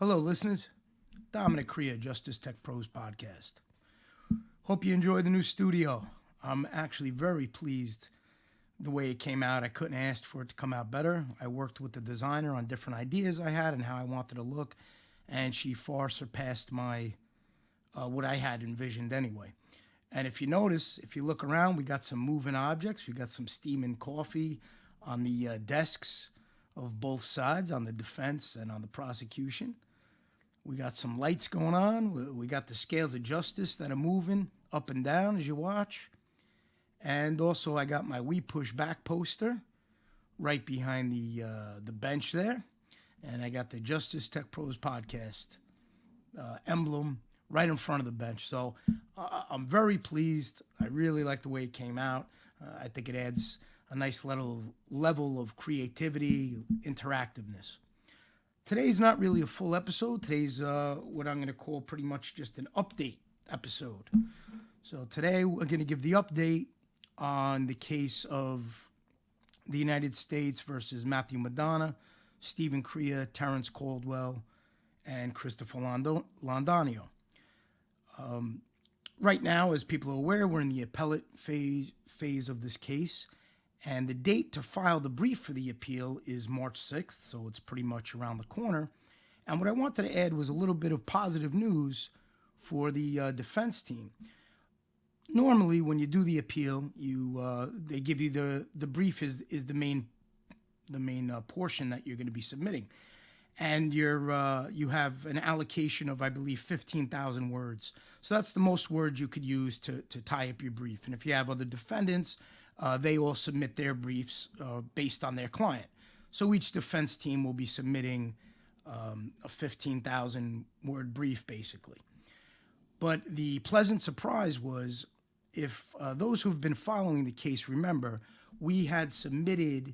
Hello, listeners. Dominic Crea, Justice Tech Pros Podcast. Hope you enjoy the new studio. I'm actually very pleased the way it came out. I couldn't ask for it to come out better. I worked with the designer on different ideas I had and how I wanted to look, and she far surpassed my what I had envisioned anyway. And if you notice, if you look around, we got some moving objects. We got some steaming coffee on the desks of both sides, on the defense and on the prosecution. We got some lights going on. We got the scales of justice that are moving up and down as you watch. And also I got my We Push Back poster right behind the bench there. And I got the Justice Tech Pros podcast emblem right in front of the bench. So I'm very pleased. I really like the way it came out. I think it adds a nice level of creativity, interactiveness. Today's not really a full episode. Today's what I'm going to call pretty much just an update episode. So today we're going to give the update on the case of the United States versus Matthew Madonna, Stephen Crea, Terrence Caldwell, and Christopher Londonio. Right now, as people are aware, we're in the appellate phase of this case. And the date to file the brief for the appeal is March 6th, so it's pretty much around the corner. And what I wanted to add was a little bit of positive news for the defense team. Normally, when you do the appeal, they give you the brief is the main portion that you're going to be submitting, and you have an allocation of, I believe, 15,000 words. So that's the most words you could use to tie up your brief. And if you have other defendants, they all submit their briefs based on their client. So each defense team will be submitting a 15,000 word brief, basically. But the pleasant surprise was, if those who've been following the case remember, we had submitted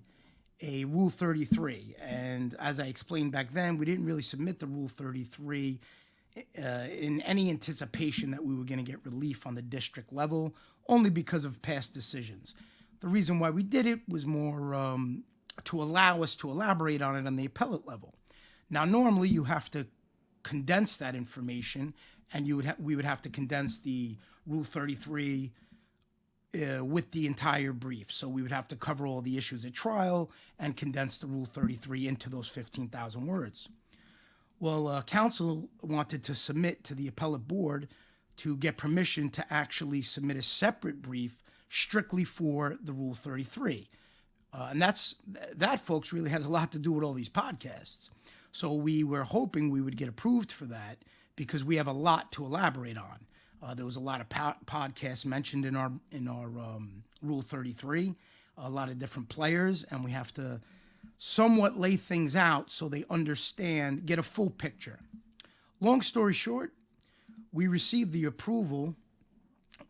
a Rule 33. And as I explained back then, we didn't really submit the Rule 33 in any anticipation that we were going to get relief on the district level, only because of past decisions. The reason why we did it was more to allow us to elaborate on it on the appellate level. Now, normally you have to condense that information, and we would have to condense the Rule 33 with the entire brief. So we would have to cover all the issues at trial and condense the Rule 33 into those 15,000 words. Well, counsel wanted to submit to the appellate board to get permission to actually submit a separate brief strictly for the Rule 33. And that, folks, really has a lot to do with all these podcasts. So we were hoping we would get approved for that because we have a lot to elaborate on. There was a lot of podcasts mentioned in our Rule 33, a lot of different players, and we have to somewhat lay things out so they understand, get a full picture. Long story short, we received the approval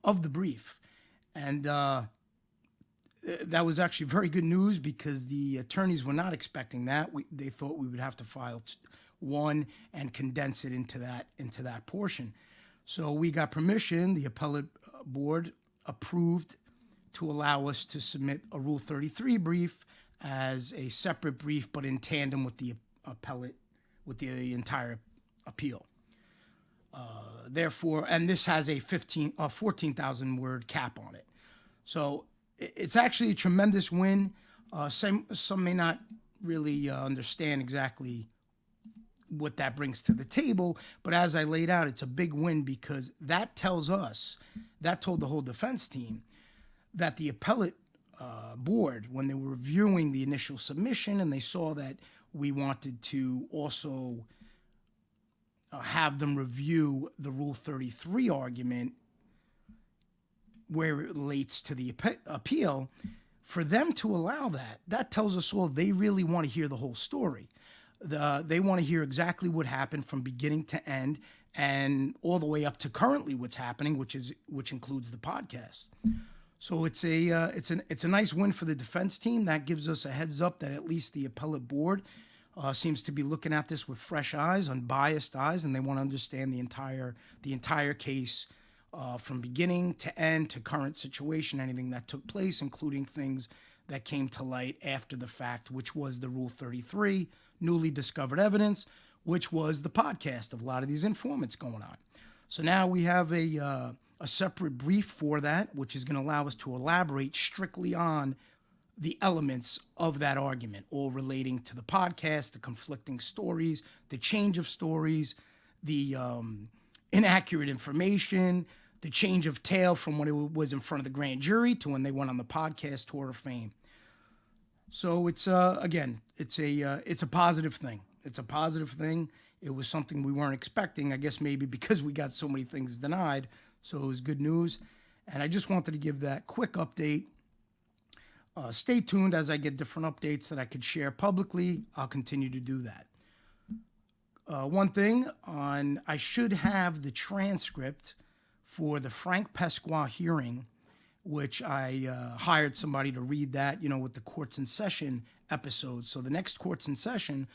of the brief. And that was actually very good news because the attorneys were not expecting that. They thought we would have to file one and condense it into that portion. So we got permission. The appellate board approved to allow us to submit a Rule 33 brief as a separate brief, but in tandem with the entire appeal. Therefore, and this has a 14,000 word cap on it. So it's actually a tremendous win. Some may not really understand exactly what that brings to the table, but as I laid out, it's a big win because that told the whole defense team that the appellate board, when they were reviewing the initial submission and they saw that we wanted to also have them review the Rule 33 argument where it relates to the appeal, for them to allow that tells us all they really want to hear the whole story. They want to hear exactly what happened from beginning to end and all the way up to currently what's happening, which includes the podcast. So it's a nice win for the defense team. That gives us a heads up that at least the appellate board seems to be looking at this with fresh eyes, unbiased eyes, and they want to understand the entire case from beginning to end to current situation, anything that took place, including things that came to light after the fact, which was the Rule 33, newly discovered evidence, which was the podcast of a lot of these informants going on. So now we have a separate brief for that, which is going to allow us to elaborate strictly on the elements of that argument, all relating to the podcast, the conflicting stories, the change of stories, the inaccurate information, the change of tale from when it was in front of the grand jury to when they went on the podcast tour of fame. So it's again, it's a positive thing. It's a positive thing. It was something we weren't expecting, I guess maybe because we got so many things denied. So it was good news. And I just wanted to give that quick update. Stay tuned as I get different updates that I could share publicly. I'll continue to do that. One thing I should have the transcript for the Frank Pesqua hearing, which I hired somebody to read that, with the Courts in Session episode. So the next Courts in Session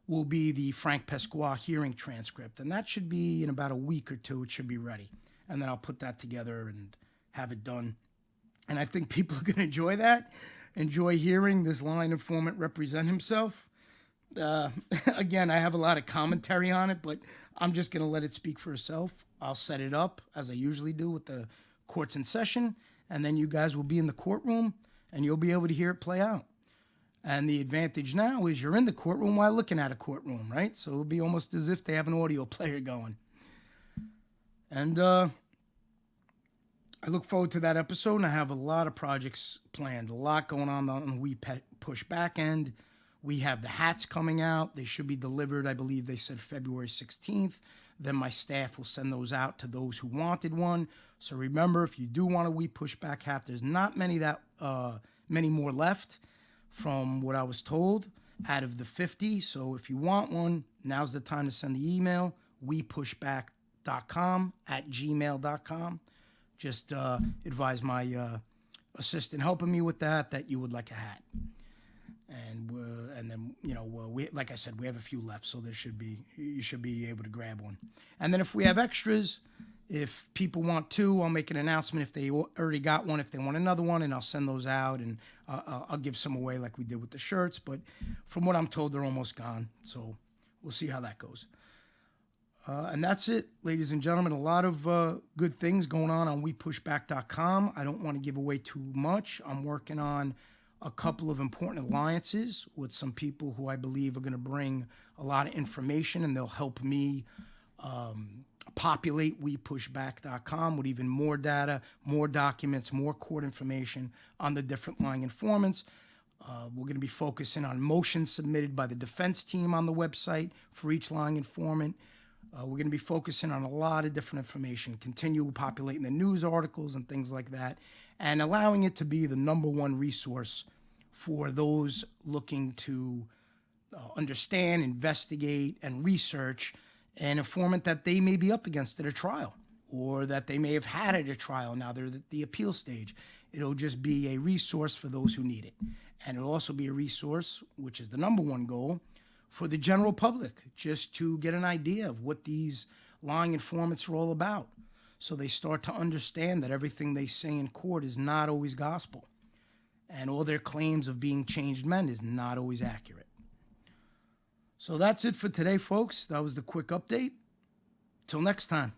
will be the Frank Pesqua hearing transcript. And that should be in about a week or two. It should be ready. And then I'll put that together and have it done. And I think people are going to enjoy that, enjoy hearing this line informant represent himself. Again, I have a lot of commentary on it, but I'm just going to let it speak for itself. I'll set it up as I usually do with the Courts in Session, and then you guys will be in the courtroom, and you'll be able to hear it play out. And the advantage now is you're in the courtroom while looking at a courtroom, right? So it'll be almost as if they have an audio player going. And I look forward to that episode, and I have a lot of projects planned, a lot going on the We Push back end. We have the hats coming out. They should be delivered, I believe they said February 16th. Then my staff will send those out to those who wanted one. So remember, if you do want a We Push Back hat, there's not many more left from what I was told out of the 50. So if you want one, now's the time to send the email, wepushback.com@gmail.com. Just advise my assistant helping me with that you would like a hat. And then we, like I said, we have a few left, so you should be able to grab one. And then if we have extras, if people want two, I'll make an announcement if they already got one, if they want another one, and I'll send those out, and I'll give some away like we did with the shirts. But from what I'm told, they're almost gone, so we'll see how that goes. And that's it, ladies and gentlemen. A lot of good things going on wepushback.com. I don't want to give away too much. I'm working on a couple of important alliances with some people who I believe are going to bring a lot of information, and they'll help me populate wepushback.com with even more data, more documents, more court information on the different lying informants. We're going to be focusing on motions submitted by the defense team on the website for each lying informant. We're going to be focusing on a lot of different information, continue populating the news articles and things like that, and allowing it to be the number one resource for those looking to understand, investigate, and research an informant that they may be up against at a trial, or that they may have had at a trial. Now they're at the appeal stage. It'll just be a resource for those who need it. And it'll also be a resource, which is the number one goal, for the general public, just to get an idea of what these lying informants are all about. So they start to understand that everything they say in court is not always gospel. And all their claims of being changed men is not always accurate. So that's it for today, folks. That was the quick update. Till next time.